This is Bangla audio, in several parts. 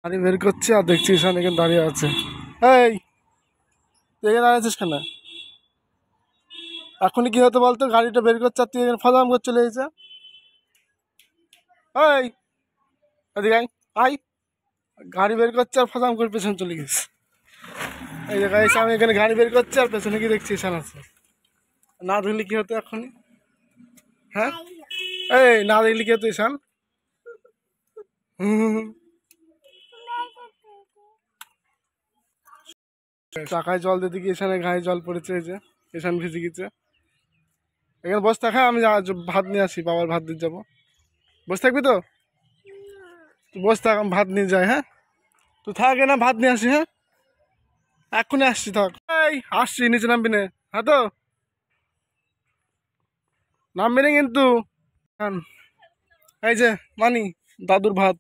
গাড়ি বের করছে আর দেখছি ঈশান এখানে দাঁড়িয়ে আছে। এই তুই এখানে দাঁড়িয়ে আছিস কেন? এখনই কি হতো বলতো, গাড়িটা বের করছে আর তুই এখানে ফাদাম করে চলে এসেছে। এই এদিকে আয়, আয়। গাড়ি বের করছে আর ফাদাম করে পেছনে চলে গেছে। এই যে গাইস, আমি এখানে গাড়ি বের করছি আর পেছনে কি দেখছি ঈশান আছে। না দেখলি কি হতো এখনই? হ্যাঁ, এই না দেখলি কি হতো ঈশান? চাকায় জল দিতে গিয়ে ঈশানের গায়ে জল পড়েছে। এই যে ঈশান ভিজে গেছে। এখানে বসে থাকা, আমি ভাত নিয়ে আসি, বাবার ভাত দিয়ে যাবো। বসে থাকবি তো? তুই বসে থাক, আমি ভাত নিয়ে যাই। হ্যাঁ, তুই থাক, না ভাত নিয়ে আসি। হ্যাঁ, এক্ষুনি আসছি, থাক। এই আসছি, নিচে নামবি না? হ্যাঁ তো, নামবি না কিন্তু। এই যে মানি, দাদুর ভাত,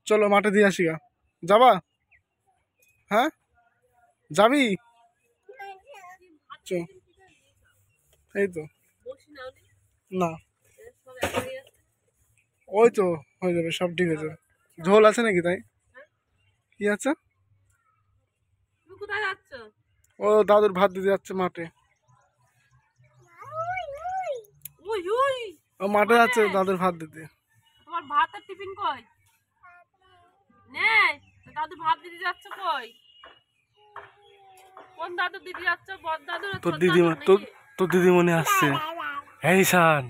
চলো মাঠে দিয়ে আসি গা। যাবা? হ্যাঁ, যাবি? এই তো না, ওই তো হয়ে যাবে, সব ঠিক আছে। ঝোল আছে নাকি? তাই কি আছে? ও দাদুর ভাত দিতে যাচ্ছে মাঠে। ও মাঠে যাচ্ছে দাদুর ভাত দিতে। তোমার ভাত আর টিফিন কই? নেই, দাদু ভাত দিতে যাচ্ছে কই? কোন দাদু দিতে যাচ্ছে? বড় দাদু না তোর ছোট দিদিমা, দাদু তোর নাকি? তোর দিদিমণি আসছে। এই শান,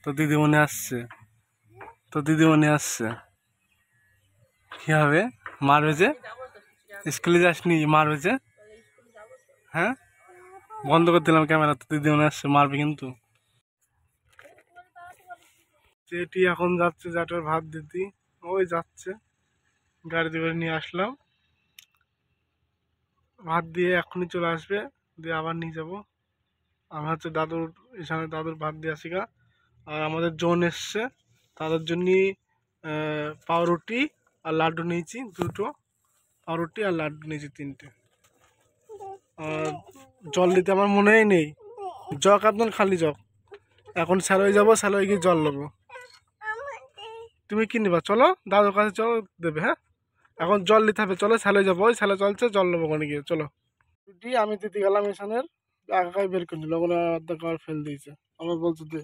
তোর দিদিমণি আসছে, তোর দিদিমণি আসছে। কি হবে? মারবে যে? স্কুলে যাসনি, মারবে যে? হ্যাঁ, বন্ধ করে দিলাম ক্যামেরা। তোর দিদিমণি আসছে, মারবে কিন্তু। যেটি এখন যাচ্ছে জাটার ভাত দিতে, ওই যাচ্ছে, গাড়িতে করে নিয়ে আসলাম। ভাত দিয়ে এখনই চলে আসবে, দিয়ে আবার নিয়ে যাবো। আমরা হচ্ছে দাদুর, এখানে দাদুর ভাত দিয়ে আসি গা। আর আমাদের জোন এসছে, তাদের জন্য পাউরুটি আর লাড্ডু নিয়েছি দুটো। পাউরুটি আর লাড্ডু নিয়েছি তিনটে। আর জল দিতে আমার মনেই নেই, জগ আপনার খালি জগ। এখন স্যালোয় যাবো, স্যালোয় গিয়ে জল নেবো। তুমি কি নিবা? চলো দাদুর কাছে, চলো দেবে। হ্যাঁ, এখন জল নিতে হবে, চলো স্যালোয় যাবো, ওই স্যালো চলছে, জল নেবো ওখানে গিয়ে। চলো। রুটি আমি দিতে গেলাম এখানের, একাই বের করে নিল, ওখানে অর্ধেক খাবার ফেল দিয়েছে। আমার বলছে দে,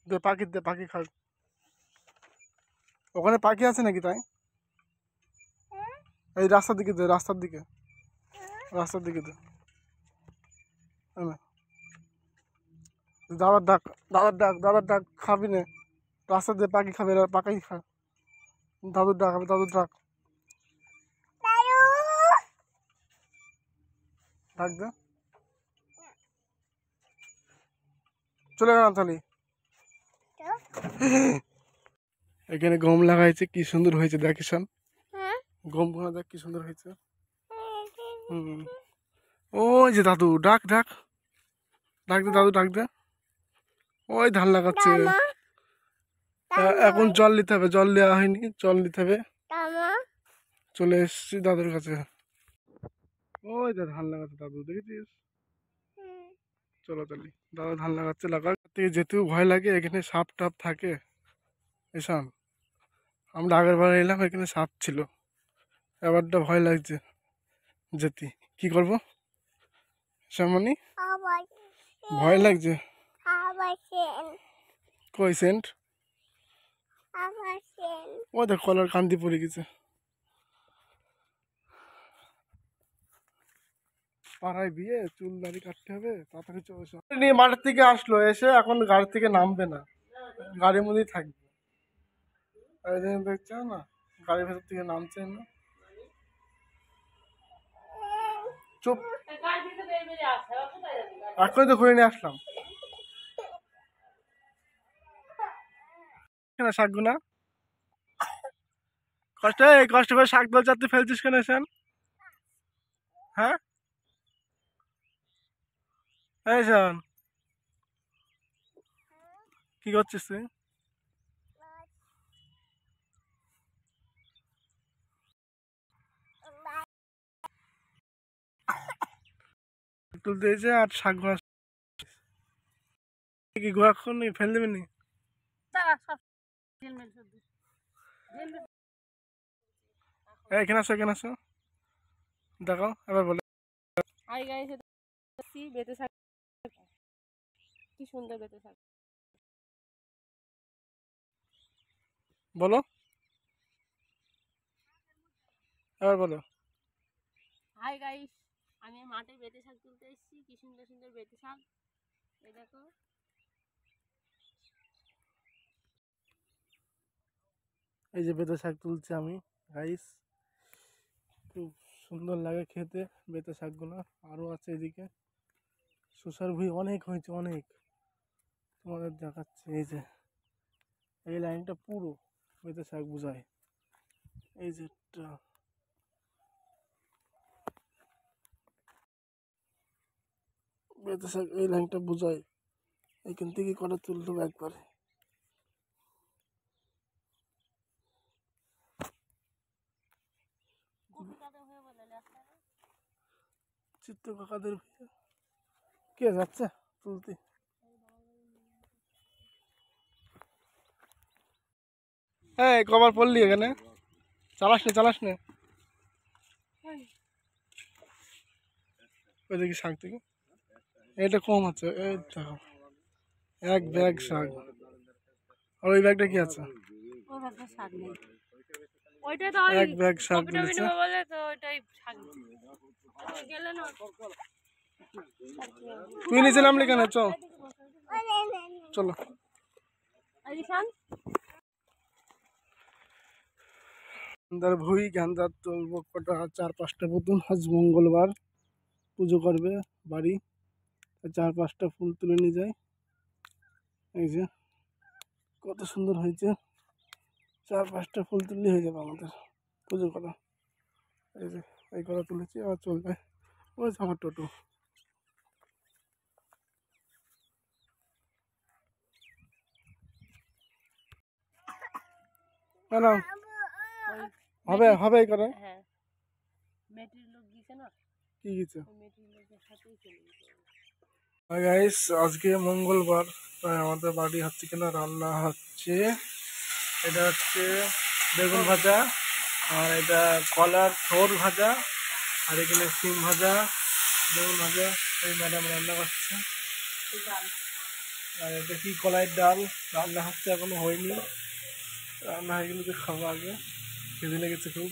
দে পাখি, দে পাখি খাক। ওখানে পাখি আছে নাকি? তাই এই রাস্তার দিকে দে, রাস্তার দিকে, রাস্তার দিকে দে। দাদার ডাক, দাদার ডাক, দাদার ডাক, খাবি না? রাস্তা দিয়ে পাখি খাবে, পাখি খা। দাদুর ডাক হবে, দাদুর ডাক, ডাক দে। চলে গেলাম তাহলে। এখানে গম লাগাইছে, কি সুন্দর হয়েছে দেখিস। গম গুলো দেখ কি সুন্দর হয়েছে। হুম, ওই যে দাদু, ডাক ডাক, ডাক দে দাদু, ডাক দে। ওই ধান লাগাচ্ছে। এখন জল নিতে হবে, জল দেওয়া হয়নি, জল নিতে হবে। চলে এসছি দাদুর কাছে। ওই যে ধান লাগাচ্ছে দাদু, দেখেছিস? চলো তাহলে, দাদা ধান লাগাচ্ছে, লাগা থেকে যেতেও ভয় লাগে, এখানে সাপ টাপ থাকে। এসব আমরা আগের বার এলাম, এখানে সাপ ছিল, এবারটা ভয় লাগছে যেতে। কি করবো সামনি, ভয় লাগছে। কই সেন্ট? ও দেখ কলার কান্দি পড়ে গেছে। পাড়ায় বিয়ে, চুল দাড়ি কাটতে হবে, তাড়াতাড়ি চলে নিয়ে মাঠের থেকে আসলো, এসে এখন গাড়ি থেকে নামবে না, গাড়ির মধ্যেই থাকবে। এই জন্য দেখছো না, গাড়ির ভেতর থেকে নামছে না। চুপ, এখনই তো ঘুরে নিয়ে আসলাম। কেন শাকগুনা কষ্ট, এই কষ্ট করে শাক দল চারতে ফেলছিস কেন এসেন? হ্যাঁ, এই শোন, কি করছিস তুই? তুলতে এসে আর শাক ঘোরা, কি ঘোরা ফেল দেবেনি? এখানে আসো, এখানে আসো, দেখো এবার বলো। হাই গাইস, বেঁচে থাক। কি সুন্দর বেঁচে থাক। বলো, এবার বলো। হাই গাইস, আমি মাঠে বেঁচে শাক তুলতে এসেছি। কি সুন্দর সুন্দর বেঁচে শাক, এই দেখো। এই যে বেতে শাক তুলছি আমি গাইস, খুব সুন্দর লাগে খেতে বেতে শাকগুলো। আরও আছে এদিকে শসার ভুঁই অনেক হয়েছে, অনেক। তোমাদের দেখাচ্ছে, এই যে এই লাইনটা পুরো বেতে শাক বোঝায়। এই যে একটা বেতে শাক, এই লাইনটা বোঝায়। এখান থেকে কটা তুললাম একবারে। চিত্ত কাকাদের ভুঁইয়া কে যাচ্ছে তুলতে? হ্যাঁ, কবার পড়লি এখানে? চালাস নে, চালাস নে। ওই দেখি শাক থেকে এটা কম আছে, এই দেখো এক ব্যাগ শাক। আর ওই ব্যাগটা কি আছে? ওই ভাগটা শাক নেই, ওইটা তো ওই এক ব্যাগ শাক কপি টপি তুলেছে। নেবো বলে তো ওইটাই শাক গেলে না। তুই নিচে নামলি কেন? চলো। গান্ধার ভুঁই, গান্ধার তুলবো কটা 4-5টা পুতুল। আজ মঙ্গলবার, পুজো করবে বাড়ি, 4-5টা ফুল তুলে নিয়ে যায়। এই যে কত সুন্দর হয়েছে, 4-5টা ফুল তুললে হয়ে যাবে আমাদের পুজো করা। এই যে এই করা তুলেছি, আবার চলবে। ওই যে আমার টোটো। না হবে, হবে এই করে। হ্যাঁ, মেটির লোক গিয়েছে না, কি গেছে? মেটির লোকের সাথেই চলে গেছে। হাই গাইস, আজকে মঙ্গলবার, তাই আমাদের বাড়ি হচ্ছে কিনা রান্না হচ্ছে। এটা হচ্ছে বেগুন ভাজা, আর এটা কলার থোর ভাজা, আর এখানে সিম ভাজা, বেগুন ভাজা। এই ম্যাডাম রান্না করছে। আর এটা কি কলাইয়ের ডাল রান্না হচ্ছে, এখনো হয়নি। রান্না হয়ে গেলে তো খাবো আগে, খেতে লেগেছে খুব।